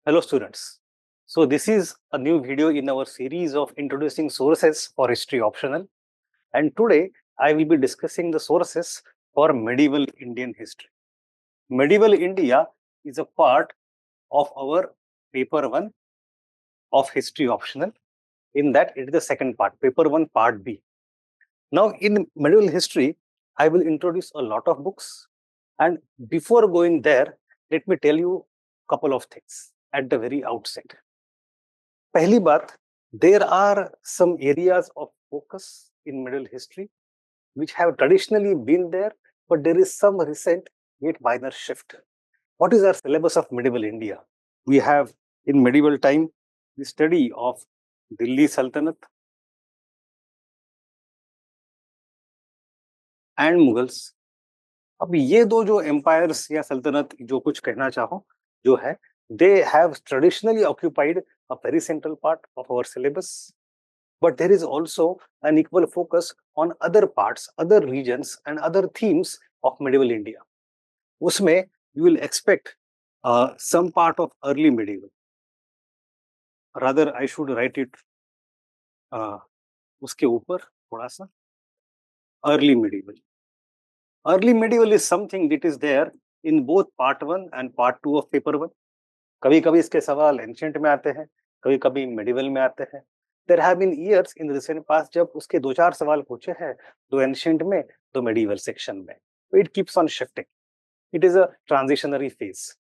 Hello students. So this is a new video in our series of introducing sources for history optional, and today I will be discussing the sources for medieval Indian history. Medieval India is a part of our paper 1 of history optional. In that it is the second part, paper 1 part B. Now in medieval history I will introduce a lot of books, and before going there let me tell you a couple of things at the very outset. पहली बात, there are some areas of focus in medieval history which have traditionally been there, but there is some recent yet minor shift. What is our syllabus of medieval India? We have in medieval time the study of Delhi Sultanate and Mughals. अब ये दो जो empires या सल्तनत जो कुछ कहना चाहो जो है, they have traditionally occupied a very central part of our syllabus. But there is also an equal focus on other parts, other regions, and other themes of medieval India. उसमें you will expect some part of early medieval. Rather, I should write it उसके ऊपर थोड़ा सा early medieval. Early medieval is something that is there in both part 1 and part 2 of paper 1. कभी-कभी इसके सवाल ancient में आते हैं, कभी-कभी medieval में आते हैं. There have been years in recent past जब उसके 2-4 सवाल पूछे हैं, दो एंशिएंट में, दो medieval section में. It keeps on shifting. It is a transitionary phase.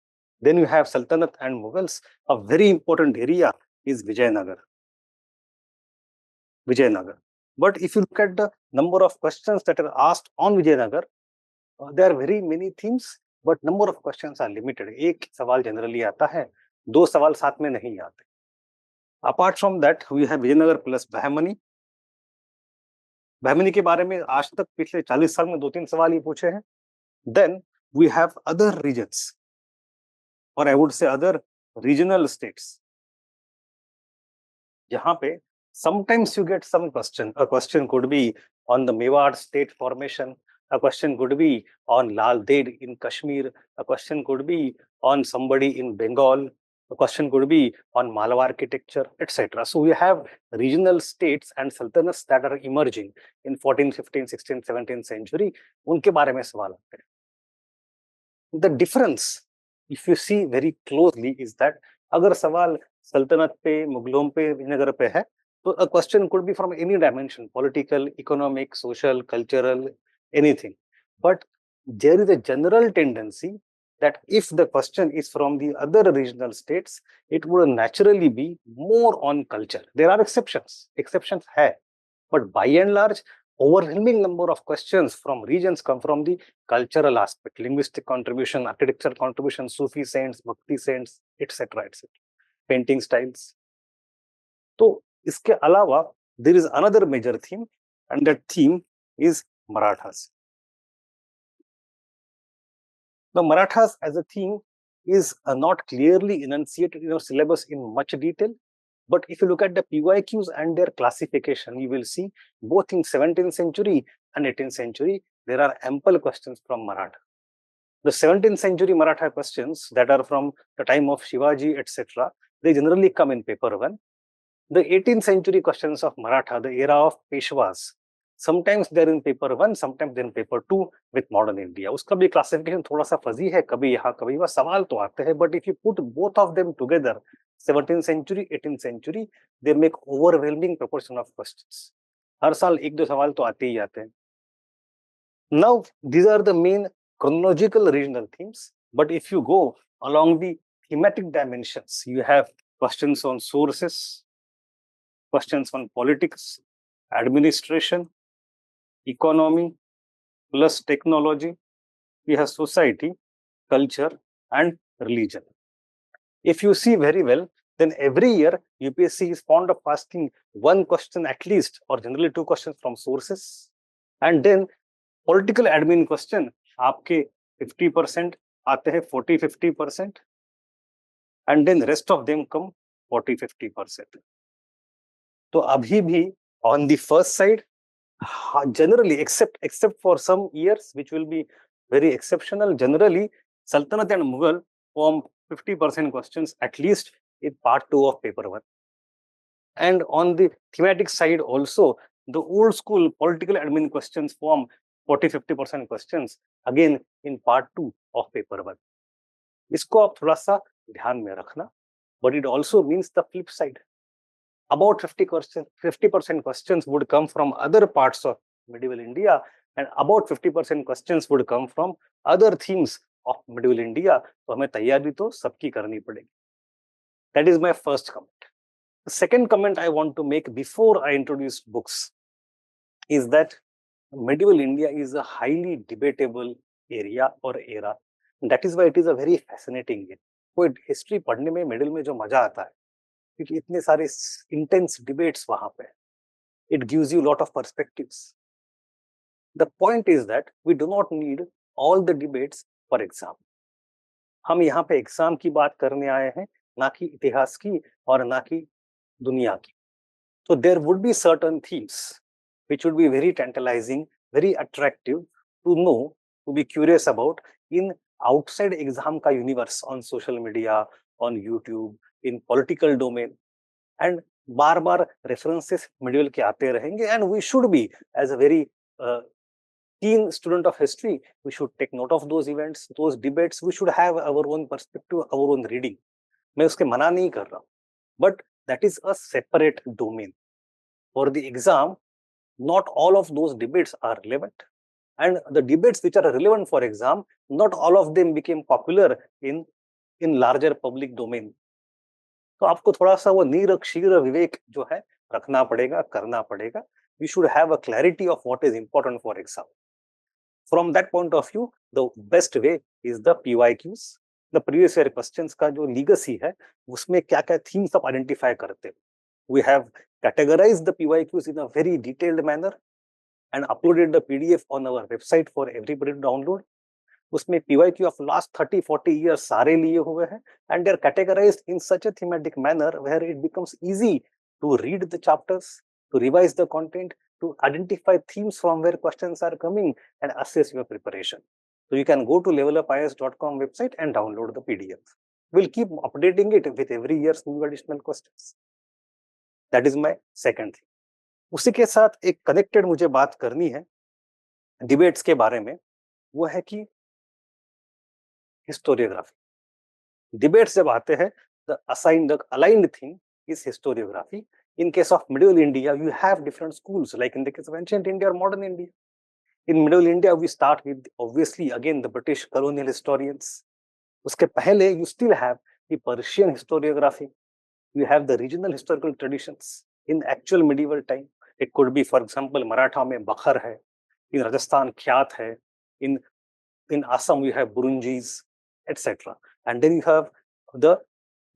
Then you have Sultanate and Mughals. A very important area is Vijayanagar. But if you look at the number of questions that are asked on Vijayanagar, there are very many themes, but number of questions are limited. एक सवाल generally आता है, दो सवाल साथ में नहीं आते. Apart from that, we have Vijayanagar plus Bahmani. bahmani के बारे में आज तक पिछले 40 साल में 2-3 सवाल ही पूछे हैं. Then we have other regions, or I would say other regional states. यहाँ पे sometimes you get some question. A question could be on the Mewar state formation. A question could be on Lal Ded in Kashmir. A question could be on somebody in Bengal. A question could be on Malwa architecture, etc. So we have regional states and sultanates that are emerging in 14th, 15th, 16th, 17th century. उनके बारे में सवाल आते हैं. The difference, if you see very closely, is that अगर सवाल सल्तनत पे, मुगलों पे, विजयनगर पे है, तो a question could be from any dimension, political, economic, social, cultural, anything. But there is a general tendency that if the question is from the other regional states, it would naturally be more on culture. There are exceptions है, but by and large, overwhelming number of questions from regions come from the cultural aspect, linguistic contribution, architectural contribution, Sufi saints, Bhakti saints, etc., etc. Painting styles. तो इसके अलावा there is another major theme, and that theme is Marathas. The Marathas as a theme is not clearly enunciated in our syllabus in much detail, but if you look at the PYQs and their classification, you will see both in 17th century and 18th century, there are ample questions from Maratha. The 17th century Maratha questions that are from the time of Shivaji, etc., they generally come in paper 1. The 18th century questions of Maratha, the era of Peshwas, sometimes they're in paper 1, sometimes they're in paper 2 with modern India. उसका भी classification थोड़ा सा fuzzy है, कभी यहाँ कभी वहाँ सवाल तो आते हैं, but if you put both of them together, 17th century, 18th century, they make overwhelming proportion of questions. हर साल एक दो सवाल तो आते ही आते हैं. Now, these are the main chronological regional themes, but if you go along the thematic dimensions, you have questions on sources, questions on politics, administration, economy, plus technology. We have society, culture, and religion. If you see very well, then every year UPSC is fond of asking one question at least, or generally two questions from sources, and then political admin question आपके 50% आते हैं, 40-50%, and then rest of them come 40-50%. तो अभी भी on the first side, generally except for some years which will be very exceptional, generally Sultanate and Mughal form 50% questions at least in part 2 of paper 1. And on the thematic side also, the old school political admin questions form 40-50% questions again in part 2 of paper 1. इसको आप थोड़ा सा ध्यान में रखना, but it also means the flip side. About 50% questions would come from other parts of medieval India, and about 50% questions would come from other themes of medieval India. तो हमें तैयारी तो सबकी करनी पड़ेगी. That is my first comment. The second comment I want to make before I introduce books is that medieval India is a highly debatable area or era. And that is why it is a very fascinating era. कोई history पढ़ने में middle में जो मजा आता है, क्योंकि इतने सारे इंटेंस डिबेट्स वहां पे, it gives you a lot of perspectives. The point is that we do not need all the debates for exam. हम यहाँ पे एग्जाम की बात करने आए हैं, ना कि इतिहास की और ना कि दुनिया की. So there would be certain themes which would be very tantalizing, very attractive to know, to be curious about in outside exam ka universe, on social media, on YouTube, in political domain. And बार-बार references medieval के आते रहेंगे, and we should be, as a very keen student of history, we should take note of those events, those debates. We should have our own perspective, our own reading. मैं उसके मना नहीं कर रहा हूँ, but that is a separate domain. For the exam, not all of those debates are relevant, and the debates which are relevant for exam, not all of them became popular in larger public domain. तो आपको थोड़ा सा वो निरक्षीर विवेक जो है रखना पड़ेगा, करना पड़ेगा. You should have a clarity of what is important for exam. From that point of view, the best way is the PYQs. The previous year questions का जो legacy है, उसमें क्या-क्या themes आप identify करते हो. We have categorized the PYQs in a very detailed manner and uploaded the PDF on our website for everybody to download. उसमें PYQ of last 30-40 years सारे लिए हुए हैं, and they are categorized in such a thematic manner where it becomes easy to read the chapters, to revise the content, to identify themes from where questions are coming and assess your preparation. So you can go to levelupis.com website and download the PDF. We'll keep updating it with every year's new additional questions. That is my second thing. उसी के साथ एक connected मुझे बात करनी है debates के बारे में, वो है कि हिस्टोरियोग्राफी. डिबेट्स जब आते हैं, the aligned thing is historiography. In case of medieval India, you have different schools, like in the case of ancient India or modern India. In medieval India, we start with, obviously, again, the British colonial historians. उसके पहले you still have the Persian historiography. You have the regional historical traditions in actual medieval time. It could be, for example, Maratha में बखर है, in Rajasthan ख्यात है, in Assam you have Burunjis, etc. And then you have the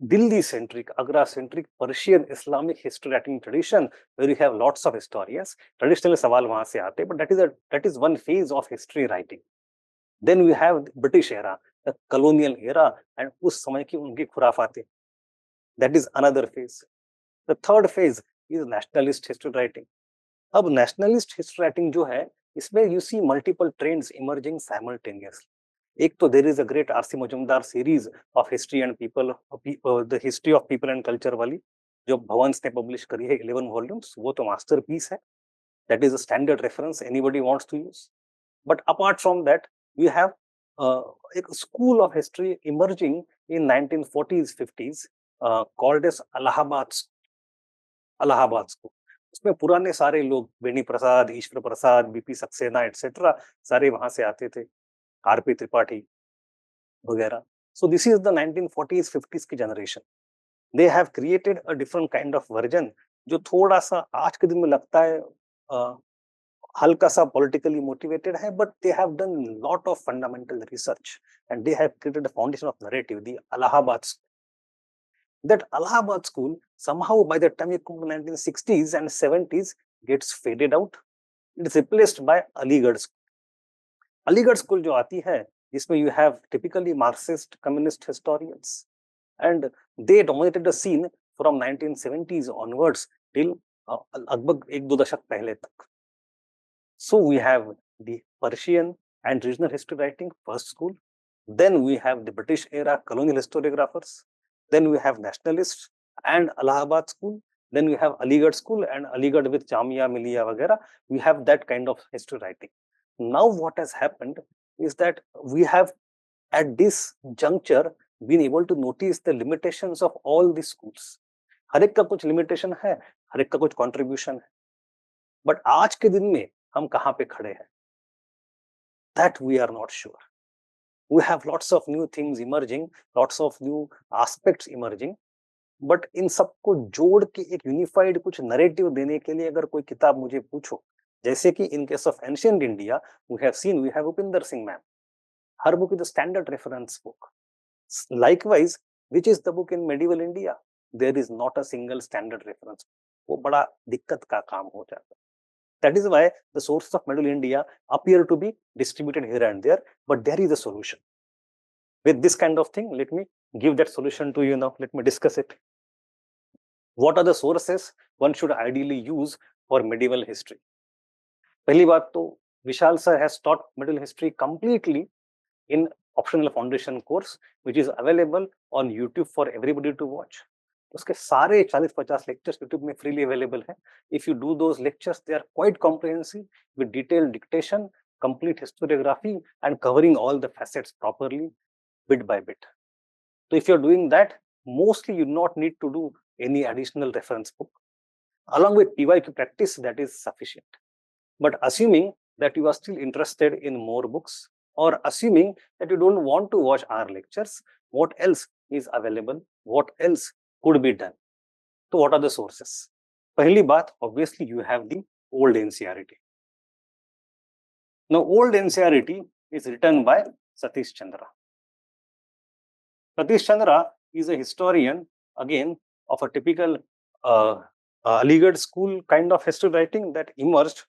Delhi-centric, Agra-centric Persian Islamic history writing tradition, where you have lots of historians. Traditionally, सवाल वहां से आते, but that is one phase of history writing. Then we have the British era, the colonial era, and उस समय की उनकी खुराफातें. That is another phase. The third phase is nationalist history writing. अब nationalist history writing जो है, इसमें you see multiple trends emerging simultaneously. एक तो there is a great R.C. Majumdar series of history and people, the history of people and culture वाली, जो भवंस ने publish करी है 11 volumes, वो तो masterpiece है. That is a standard reference anybody wants to use. But apart from that, we have a school of history emerging in 1940s, 50s, called as Allahabad School. उसमें पुराने सारे लोग, बेनी प्रसाद, ईश्वर प्रसाद, बीपी सक्सेना एटसेट्रा, सारे वहां से आते थे, आरपी त्रिपाठी वगैरह. So this is the 1940s, 50s की generation. They have created a different kind of version, जो थोड़ा सा आज के दिन में लगता है हल्का सा politically motivated है, but they have done a lot of fundamental research and they have created a foundation of narrative, the Allahabad School. That Allahabad School, somehow by the time you come to 1960s and 70s, gets faded out. It is replaced by Aligarh School. Aligarh School जो आती है, जिसमें you have typically Marxist, communist historians, and they dominated the scene from 1970s onwards till लगभग एक दो दशक पहले तक. So we have the Persian and regional history writing, first school. Then we have the British era colonial historiographers. Then we have nationalists and Allahabad school. Then we have Aligarh school and Aligarh with Jamia Millia Vagera. We have that kind of history writing. Now what has happened is that we have at this juncture been able to notice the limitations of all these schools. हर एक का कुछ limitation है, हर एक का कुछ contribution है, but आज के दिन में हम कहाँ पे खड़े हैं, that we are not sure. We have lots of new things emerging, lots of new aspects emerging, but in सबको जोड़ के एक यूनिफाइड कुछ नरेटिव देने के लिए अगर कोई किताब मुझे पूछो, जैसे कि in case of ancient India we have Upinder Singh ma'am, her book is a standard reference book. Likewise, which is the book in medieval India? There is not a single standard reference. वो बड़ा दिक्कत का काम हो जाता है. That is why the sources of medieval India appear to be distributed here and there, but there is a solution. With this kind of thing, let me give that solution to you now. Let me discuss it. What are the sources one should ideally use for medieval history? पहली बात तो Vishal sir has taught medieval history completely in optional foundation course, which is available on YouTube for everybody to watch. उसके सारे 40-50 lectures YouTube में freely available है. If you do those lectures, they are quite comprehensive with detailed dictation, complete historiography, and covering all the facets properly, bit by bit. So if you're doing that, mostly you do not need to do any additional reference book. Along with PYQ practice, that is sufficient. But assuming that you are still interested in more books, or assuming that you don't want to watch our lectures, what else is available? What else could be done? So what are the sources? Pahli baat, obviously you have the old NCERT. Now old NCERT is written by Satish Chandra. Satish Chandra is a historian, again, of a typical Aligarh school kind of history writing that emerged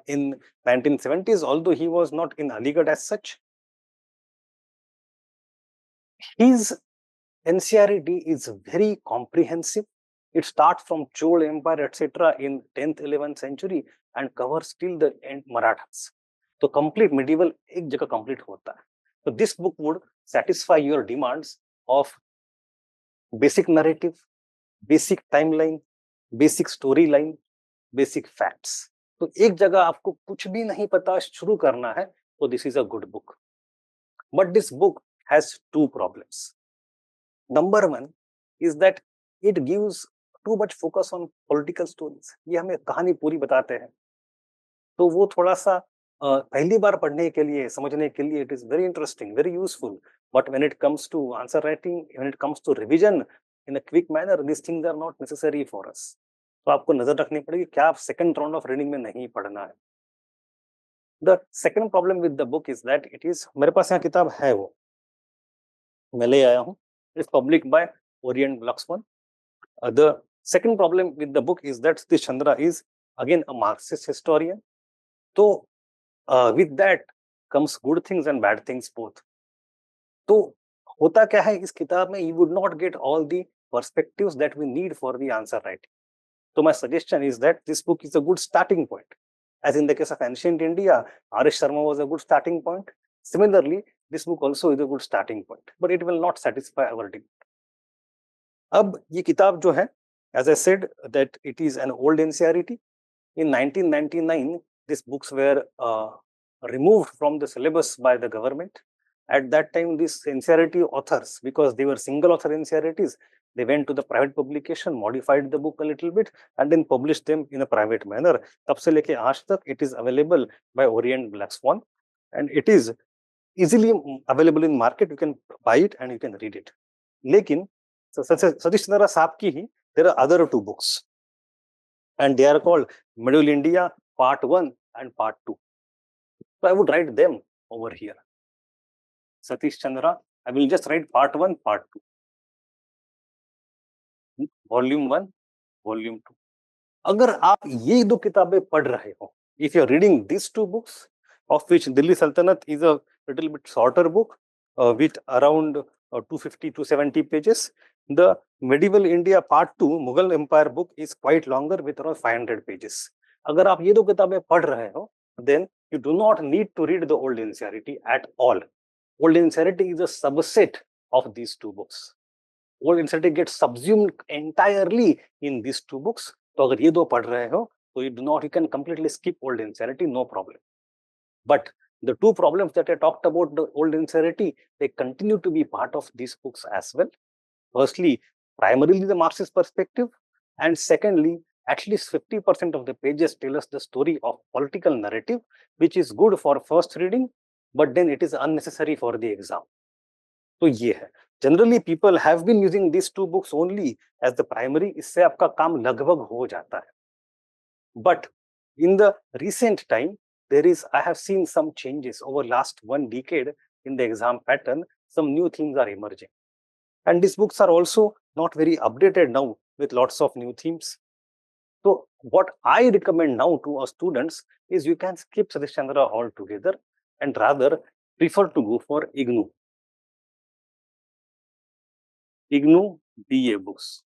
in 1970s, although he was not in Aligarh as such. His NCERT is very comprehensive. It starts from Chol Empire, etc. in 10th, 11th century and covers till the end Marathas. So complete medieval एक जगह complete होता है. So this book would satisfy your demands of basic narrative, basic timeline, basic storyline, basic facts. तो एक जगह आपको कुछ भी नहीं पता शुरू करना है, तो this is a good book. But this book has two problems. Number one is that it gives too much focus on political stories. ये हमें कहानी पूरी बताते हैं, तो वो थोड़ा सा पहली बार पढ़ने के लिए, समझने के लिए it is very interesting, very useful. But when it comes to answer writing, when it comes to revision in a quick manner, these things are not necessary for us. तो आपको नजर रखनी पड़ेगी क्या आप सेकंड राउंड ऑफ रीडिंग में नहीं पढ़ना है. The second problem with the book is that it is, मेरे पास यहाँ किताब है, वो मैं ले आया हूँ. It's published by Orient Blocks One. The second problem with the book is that Satish Chandra is again a Marxist historian. So with that comes good things and bad things both. तो होता क्या है इस किताब में, you would not get all the perspectives that we need for the answer writing. So my suggestion is that this book is a good starting point. As in the case of ancient India, R.S. Sharma was a good starting point. Similarly, this book also is a good starting point, but it will not satisfy our demand. अब ये किताब जो है, as I said that it is an old NCERT. In 1999, these books were removed from the syllabus by the government. At that time, these NCERT authors, because they were single author NCERTs, they went to the private publication, modified the book a little bit, and then published them in a private manner. तब से लेके आज तक it is available by Orient Black Swan, and it is easily available in market. You can buy it and you can read it. लेकिन Satish Chandra साहब की ही there are other two books, and they are called Medieval India Part 1 and Part 2. So I would write them over here. Satish Chandra, I will just write Part 1, Part 2. Volume 1, Volume 2. अगर आप ये दो किताबें पढ़ रहे हो, if you are reading these two books, of which Delhi Sultanate is a little bit shorter book with around 250-270 pages, the Medieval India Part 2 Mughal Empire book is quite longer with around 500 pages. अगर आप ये दो किताबें पढ़ रहे हो, then you do not need to read the old NCERT at all. Old Insanity is a subset of these two books. Old Insanity gets subsumed entirely in these two books. तो अगर ये दो पढ़ रहे हो तो you can completely skip Old Insanity, no problem. But the two problems that I talked about, the Old Insanity, they continue to be part of these books as well. Firstly, primarily the Marxist perspective, and secondly, at least 50% of the pages tell us the story of political narrative, which is good for first reading, but then it is unnecessary for the exam. तो ये है. Generally, people have been using these two books only as the primary. इससे आपका काम लगभग हो जाता है. But in the recent time, I have seen some changes over last 1 decade in the exam pattern. Some new themes are emerging. And these books are also not very updated now with lots of new themes. So what I recommend now to our students is you can skip Satish Chandra altogether and rather prefer to go for IGNOU. IGNOU BA books.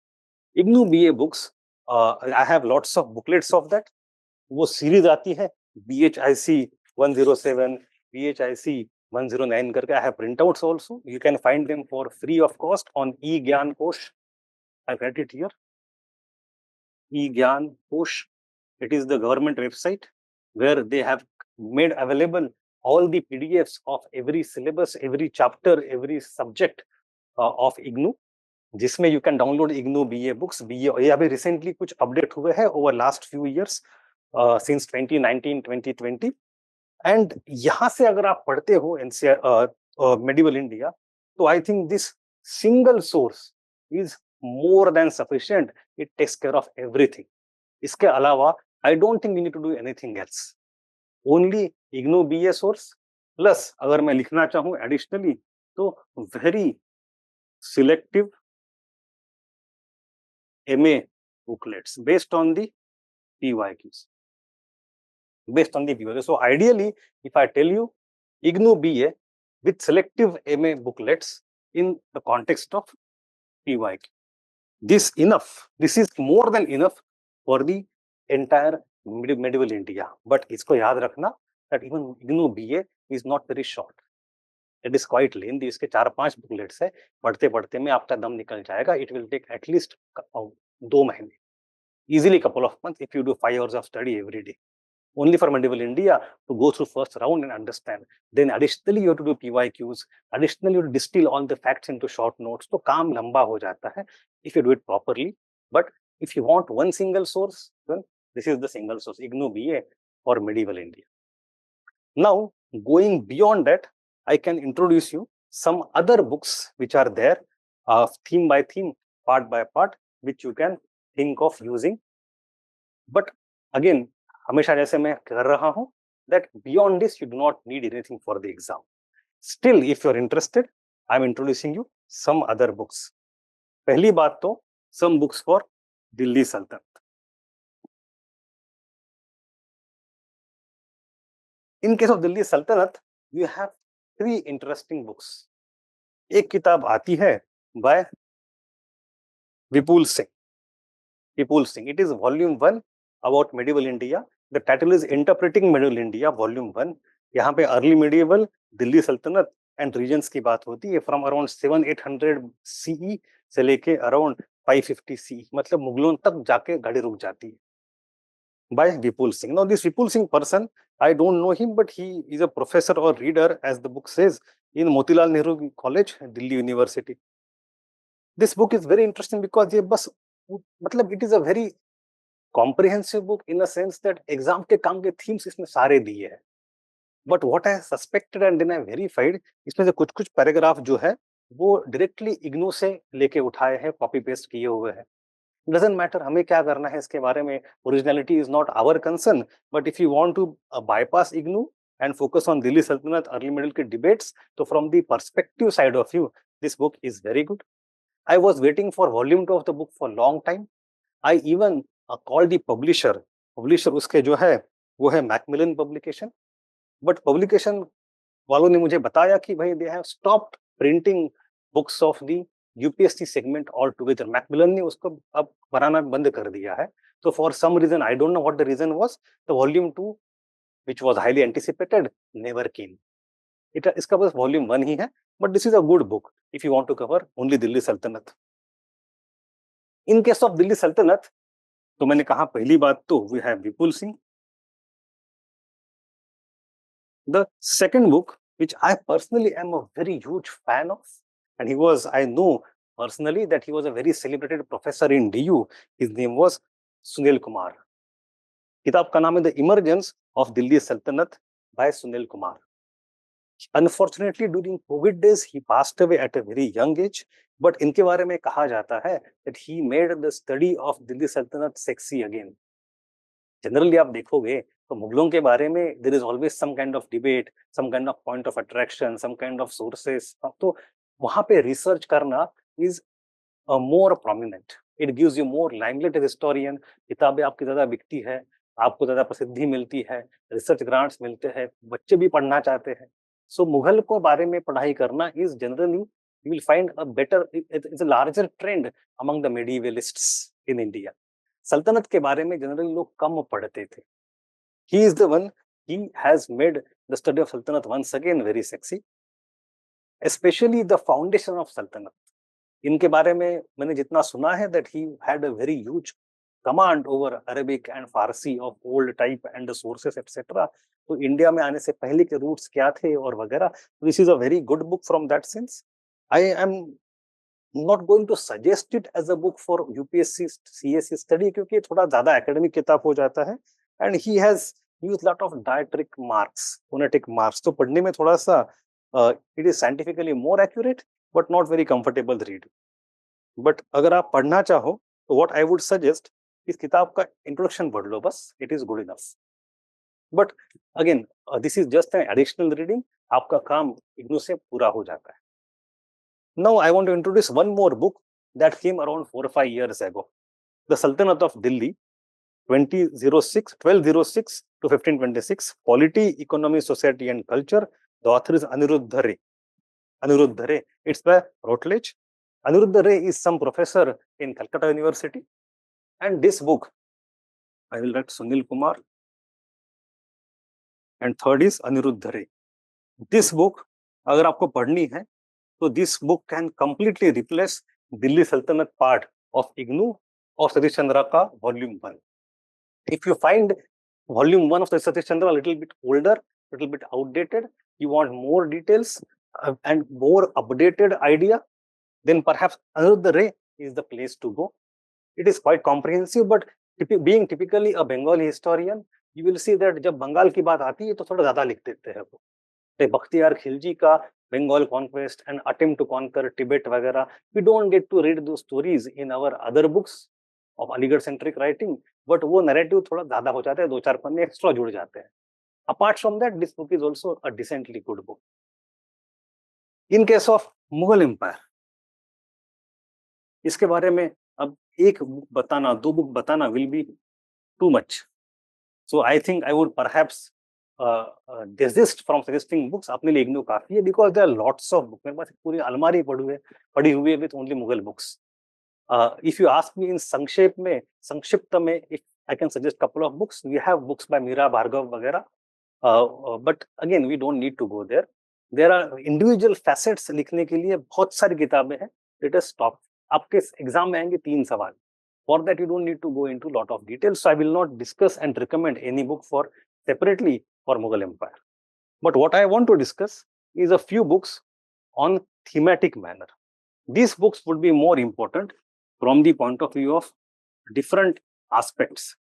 IGNOU BA books, I have lots of booklets of that. वो series आती है BHIC 107, BHIC 109 करके. I have printouts also. You can find them for free of cost on eGyan Kosh. I've read it here. eGyan Kosh. It is the government website where they have made available all the PDFs of every syllabus, every chapter, every subject of IGNOU, जिसमें you can download IGNOU BA books. ये अभी recently कुछ update हुए हैं over last few years, since 2019, 2020. And यहाँ से अगर आप पढ़ते हो medieval India, तो I think this single source is more than sufficient. It takes care of everything. इसके अलावा I don't think we need to do anything else. Only IGNOU BA source plus अगर मैं लिखना चाहूँ additionally तो very selective MA booklets based on the PYQs. Based on the PYQs. So ideally, if I tell you IGNOU BA with selective MA booklets in the context of PYQ, this is more than enough for the entire medieval India. But इसको याद रखना that even IGNOU BA is not very short. It is quite lengthy. इसके 4-5 booklets है. पढ़ते पढ़ते में आपका दम निकल जाएगा. It will take at least 2 महीने. Easily couple of months if you do 5 hours of study every day. Only for medieval India to go through first round and understand. Then additionally you have to do PYQs. Additionally you have to distill all the facts into short notes. तो काम लंबा हो जाता है if you do it properly. But if you want one single source, then this is the single source, IGNOU BA for medieval India. Now, going beyond that, I can introduce you some other books which are there, theme by theme, part by part, which you can think of using. But again, हमेशा जैसे मैं कर रहा हूँ, that beyond this you do not need anything for the exam. Still, if you are interested, I am introducing you some other books. पहली बात तो some books for Delhi Sultanate. In case of Delhi Sultanate, you have 3 interesting books. एक किताब आती है by Vipul Singh. Vipul Singh. It is volume 1 about medieval India. The title is Interpreting Medieval India, volume 1. यहाँ पे early medieval, Delhi सल्तनत and regions की बात होती है फ्रॉम अराउंड 700-800 CE से लेके अराउंड 550 CE, मतलब मुगलों तक जाके गाड़ी रुक जाती है. By Vipul Singh. Now, this Vipul Singh person, I don't know him, but he is a professor or reader, as the book says, in Motilal Nehru College, Delhi University. This book is very interesting because it is a very comprehensive book in a sense that exam के काम के themes इसमें सारे दिए हैं. But what I suspected and then I verified, इसमें से कुछ पैराग्राफ जो है वो directly IGNOU से लेके उठाए हैं, copy paste किए हुए हैं. Doesn't matter हमें क्या करना है इसके बारे में. Originality is not our concern, but if you want to bypass IGNOU and focus on Delhi Sultanate early middle के debates, so from the perspective side of view, this book is very good. I was waiting for volume 2 of the book for a long time. I even called the publisher. Publisher उसके जो है वो है Macmillan Publication. But publication वालों ने मुझे बताया कि भाई they have stopped printing books of the UPSC segment altogether. Macmillan ने उसको अब बनाना बंद कर दिया है. So for some reason, I don't know what the reason was, the volume 2, which was highly anticipated, never came. इसका बस वॉल्यूम 1 ही है, but this is a good book if you want to cover only Delhi सल्तनत। In case of Delhi सल्तनत, तो मैंने कहा पहली बात तो we have Vipul Singh. The second book which I personally am a very huge fan of, and I know personally that he was a very celebrated professor in DU. His name was Sunil Kumar. किताब का नाम है the emergence of Delhi sultanate by Sunil Kumar. Unfortunately, during COVID days, he passed away at a very young age. But इनके बारे में कहा जाता है that he made the study of Delhi सल्तनत sexy again. Generally, आप देखोगे तो मुगलों के बारे में there is always some kind of debate, some kind of point of attraction, some kind of sources. तो वहाँ पे research करना is more prominent. It gives you more limelight as historian. किताबें आपकी ज्यादा बिकती है, आपको ज्यादा प्रसिद्धि मिलती है, रिसर्च ग्रांट्स मिलते हैं, बच्चे भी पढ़ना चाहते हैं। सो मुगल को बारे में पढ़ाई करना is generally you will find a better, it's a larger trend among the medievalists in India. सल्तनत के बारे में जनरली लोग कम पढ़ते थे। He is the one, he has made the study of सल्तनत once again very sexy, especially the foundation of सल्तनत। इनके बारे में मैंने जितना सुना है that he had a very huge command over Arabic and Farsi of old type and the sources etcetera. तो इंडिया में आने से पहले के रूट्स क्या थे और वगैरह। This is a very good book from that sense. I am not going to suggest it as a book for UPSC CSC study, क्योंकि थोड़ा ज्यादा एकेडमिक किताब हो जाता है and he has used lot of diacritic marks, phonetic marks. तो पढ़ने में थोड़ा सा it is scientifically more accurate but not very comfortable read. But अगर आप पढ़ना चाहो तो व्हाट आई वुड सजेस्ट, इस किताब का इंट्रोडक्शन पढ़ लो बस, it is good enough. But again this is just an additional reading, आपका काम इग्नू से पूरा हो जाता है। Now I want to introduce one more book that came around 4 or 5 years ago, the sultanate of Delhi 1206 to 1526, Polity, Economy, Society and Culture. The author is Aniruddha Ray. Aniruddha Ray. It's by Routledge. Aniruddha Ray is some professor in Calcutta University. And this book, I will write Sunil Kumar. And third is Aniruddha Ray. This book, अगर आपको पढ़नी है, तो this book can completely replace Delhi Sultanate part of IGNOU or Satish Chandra ka volume 1. If you find volume 1 of the Satish Chandra a little bit older, a little bit outdated, you want more details and more updated idea, then perhaps Aniruddha Ray is the place to go. It is quite comprehensive, but being typically a Bengali historian, you will see that जब बंगाल की बात आती है तो थोड़ा ज्यादा लिख देते हैं वो। बख्तियार खिलजी का Bengal conquest and attempt to conquer Tibet वगैरह, we don't get to read those stories in our other books of Aligarh centric writing, but वो narrative थोड़ा ज्यादा हो जाता है, 2-4 पन्ने एक्स्ट्रा जुड़ जाते हैं। Apart from that, this book is also a decently good book. In case of Mughal Empire, इसके बारे में अब एक बुक बताना, 2 बुक बताना will be too much. So I think I would perhaps desist from suggesting books. अपने लिए इग्नू काफी है, because there are lots of books. मेरे पास पूरी अलमारी पड़ी हुई है with only Mughal books. If you ask me in संक्षिप्त में, if I can suggest couple of books, we have books by Meera Bhargav वगैरह, but again we don't need to go there. There are individual facets लिखने के लिए बहुत सारी किताबें हैं. Let us stop. आपके एग्जाम में आएंगे 3 सवाल. For that you don't need to go into lot of details, so I will not discuss and recommend any book for separately for Mughal Empire. But what I want to discuss is a few books on thematic manner. These books would be more important from the point of view of different aspects,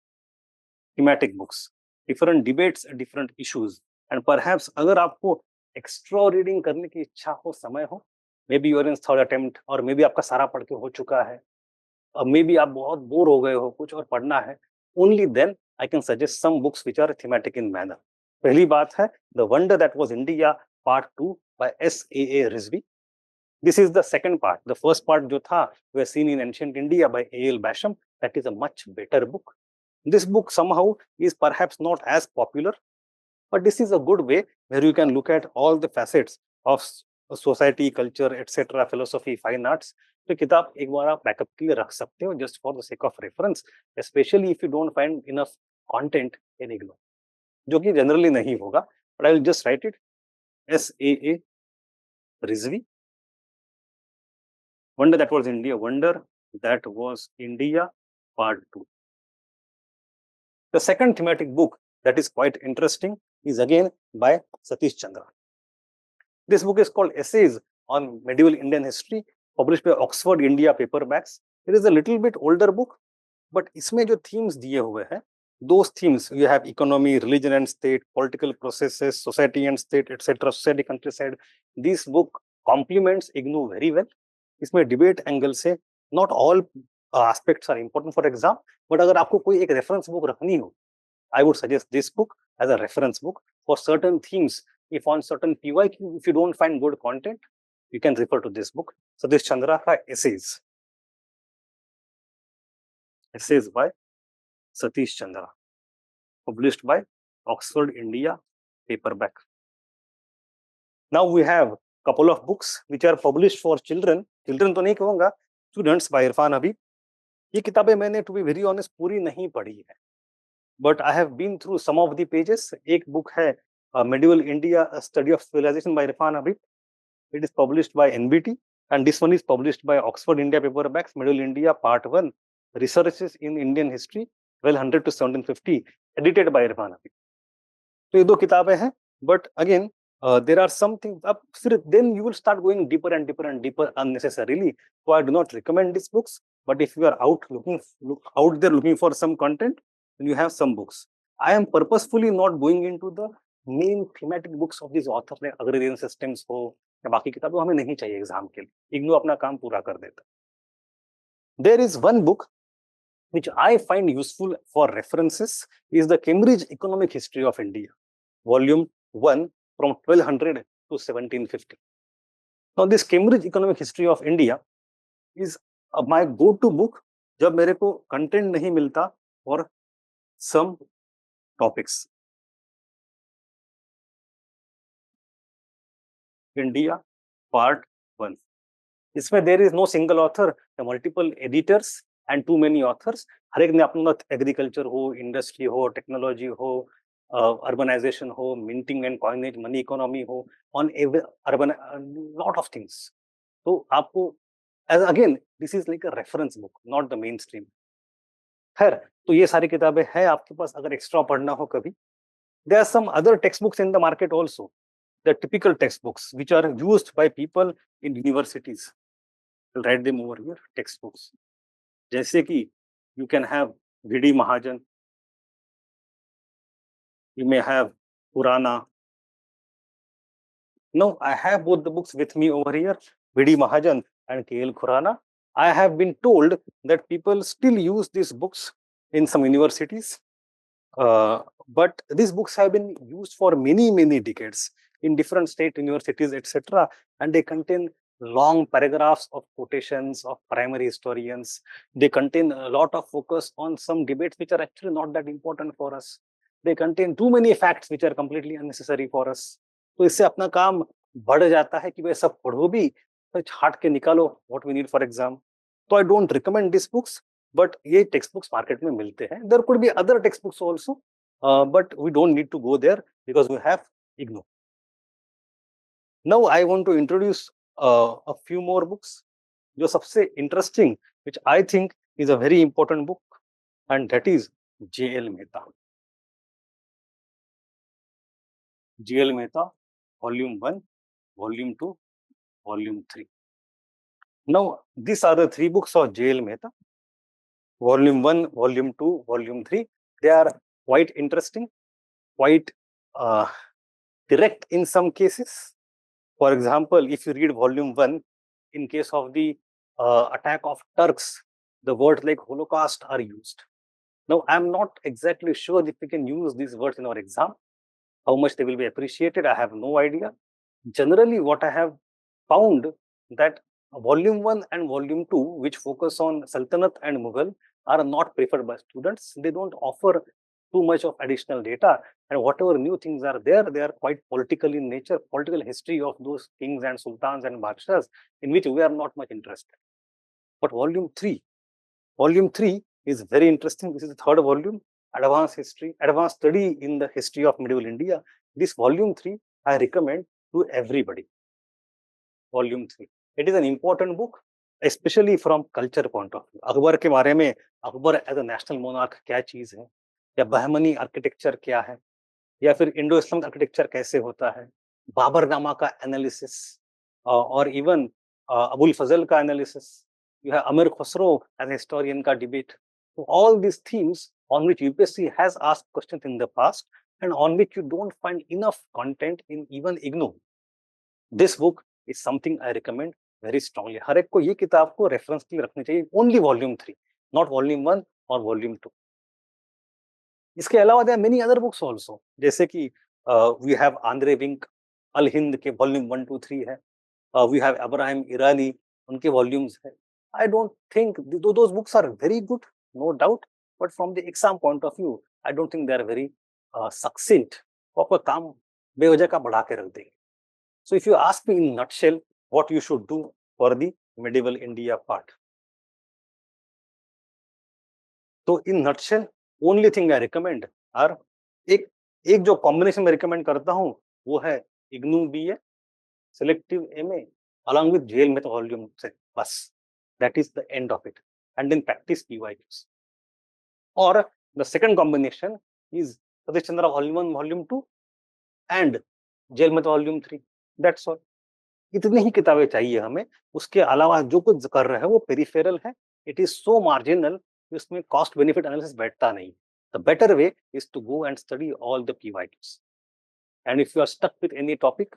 thematic books, different debates, different issues, and perhaps अगर आपको extra reading करने की इच्छा हो, समय हो, maybe you are in third attempt, और maybe आपका सारा पढ़ के हो चुका है, maybe आप बहुत बोर हो गए हो, कुछ और पढ़ना है, only then I can suggest some books which are thematic in manner. पहली बात है The Wonder That Was India Part 2 by S.A.A. Rizvi. This is the second part. The first part जो था, we seen in Ancient India by A.L. Basham. That is a much better book. This book somehow is perhaps not as popular, but this is a good way where you can look at all the facets of society, culture, etc., philosophy, fine arts. तो किताब एक बार आप backup के लिए रख सकते हो, just for the sake of reference, especially if you don't find enough content in IGNOU, जो कि generally नहीं होगा, but I will just write it S.A.A. Rizvi. Wonder That Was India. Wonder That Was India, Part 2. The second thematic book that is quite interesting is again by Satish Chandra. This book is called Essays on Medieval Indian History, published by Oxford India Paperbacks. It is a little bit older book, but इसमें जो themes दिए हुए हैं, those themes, you have economy, religion and state, political processes, society and state, etc., society, countryside. This book complements IGNOU very well. इसमें debate angle से not all aspects are important for exam, but अगर आपको कोई एक reference book रखनी हो, I would suggest this book as a reference book for certain themes. If on certain PYQ, if you don't find good content, you can refer to this book. Satish Chandra ka Essays. Essays by Satish Chandra, published by Oxford India Paperback. Now we have a couple of books which are published for children. Children तो नहीं कहूँगा, students by Irfan Habib. ये किताबें मैंने to be very honest पूरी नहीं पढ़ी है, but I have been through some of the pages. एक book है Medieval India, A Study of Civilization by Irfan Habib. It is published by NBT, and this one is published by Oxford India Paperbacks, Medieval India Part 1, Researches in Indian History, 1200 to 1750, edited by Irfan Habib. तो ये दो किताबें हैं, but again there are some things up, then you will start going deeper and deeper and deeper unnecessarily. So I do not recommend these books, but if you are out there looking for some content, then you have some books. I am purposefully not going into the main thematic books of these authors, like agrarian systems हो या बाकी किताबें हमें नहीं चाहिए exam के लिए. इग्नू अपना काम पूरा कर देता. There is one book which I find useful for references is the Cambridge Economic History of India, Volume 1, from 1200 to 1750. Now, this Cambridge Economic History of India is my go-to book जब मेरे को content नहीं मिलता for some topics. India, Part 1. इसमें there is no single author, the multiple editors and too many authors. हर एक ने अपना agriculture हो, इंडस्ट्री हो, टेक्नोलॉजी हो, urbanization हो, minting and coinage, money economy हो, on urban lot of things. तो आपको as again this is like a reference book, not the mainstream. खैर, तो ये सारी किताबें हैं आपके पास अगर एक्स्ट्रा पढ़ना हो कभी. There are some other textbooks in the market also. The typical textbooks which are used by people in universities. I'll write them over here, textbooks. जैसे कि you can have V.D. Mahajan, you may have Purana. No, I have both the books with me over here, V.D. Mahajan and K.L. Khurana. I have been told that people still use these books in some universities, but these books have been used for many decades in different state universities, etc. And they contain long paragraphs of quotations of primary historians. They contain a lot of focus on some debates which are actually not that important for us. They contain too many facts which are completely unnecessary for us. तो इससे अपना काम बढ़ जाता है कि भाई सब पढ़ो भी, तो छाट के निकालो what we need for exam. तो I don't recommend these books, but ये टेक्स्ट बुक्स मार्केट में मिलते हैं. There could be other textbooks also, but we don't need to go there because we have IGNOU. Now I want to introduce a few more books. जो सबसे interesting, which I think is a very important book, and that is J.L. Mehta. J.L. Mehta, Volume 1, Volume 2, Volume 3. Now, these are the three books of J.L. Mehta. Volume 1, Volume 2, Volume 3. They are quite interesting, quite direct in some cases. For example, if you read Volume 1, in case of the attack of Turks, the words like Holocaust are used. Now, I'm not exactly sure if we can use these words in our exam. How much they will be appreciated, I have no idea. Generally, what I have found that Volume 1 and Volume 2, which focus on Sultanate and Mughal, are not preferred by students. They don't offer too much of additional data, and whatever new things are there, they are quite political in nature, political history of those kings and sultans and badshahs, in which we are not much interested. But Volume 3 is very interesting. This is the third volume, Advanced Study in the History of Medieval India. This Volume 3, I recommend to everybody. Volume 3. It is an important book, especially from culture point of view. Akbar के बारे में, Akbar as a national monarch क्या चीज है, या Bahmani architecture क्या है, या फिर इंडो इस्लामिक आर्किटेक्चर कैसे होता है, बाबरनामा का एनालिसिस, और इवन अबुल फजल का एनालिसिस, यू हैव अमीर खुसरो एज हिस्टोरियन का debate. All these themes on which UPSC has asked questions in the past and on which you don't find enough content in even IGNOU. This book is something I recommend very strongly. हर एक को ये किताब को reference के लिए रखनी चाहिए. Only volume 3, not volume 1 और वॉल्यूम 2. इसके अलावा there are many other books also, जैसे कि we have Andre Wink, Al Hind के वॉल्यूम 1 2 3 है. वी हैव अब्राहिम ईरानी, उनके वॉल्यूम्स है. I don't think those books are very good, no doubt, but from the exam point of view I don't think they are very succinct. वो आपका काम बेवजह का बढ़ा के रख देंगे. So if you ask me in nutshell what you should do for the medieval India part, तो in nutshell only thing I recommend are एक जो कॉम्बिनेशन में रिकमेंड करता हूँ वो है IGNOU BA, selective MA along with JL Mehta volume से, बस that is the end of it, and then practice PYQs. Or the second combination is Satish Chandra volume 1 volume 2 and JL Mehta volume 3. That's all. इतनी ही किताबें चाहिए हमें. उसके अलावा जो कुछ कर रहे हैं वो पेरिफेरल है. इट इज सो मार्जिनल, इसमें कॉस्ट बेनिफिट एनालिसिस बैठता नहीं. The better way is to go and study all the PYQs. And if you are stuck with any topic,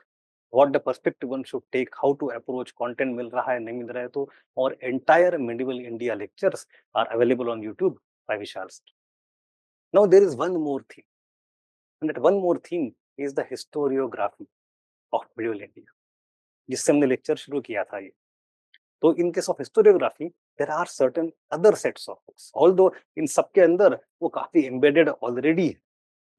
what the perspective one should take, how to approach, content मिल रहा है नहीं मिल रहा है, तो और entire medieval India lectures are available on YouTube by Vishal Sir. Now there is one more thing, and that one more thing is the historiography of medieval India, जिससे हमने लेक्चर शुरू किया था. ये तो in case of historiography there are certain other sets of books, although इन सबके अंदर वो काफी एम्बेडेड ऑलरेडी है.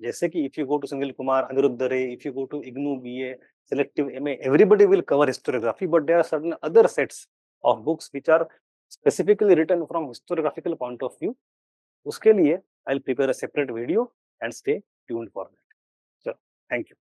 जैसे कि if you go to Sunil Kumar, Aniruddha Ray, if you go to IGNOU BA, selective MA, everybody will cover historiography, but there are certain other sets of books which are specifically written from historiographical point of view. उसके लिए I will prepare a separate video and stay tuned for that. चलो, thank you.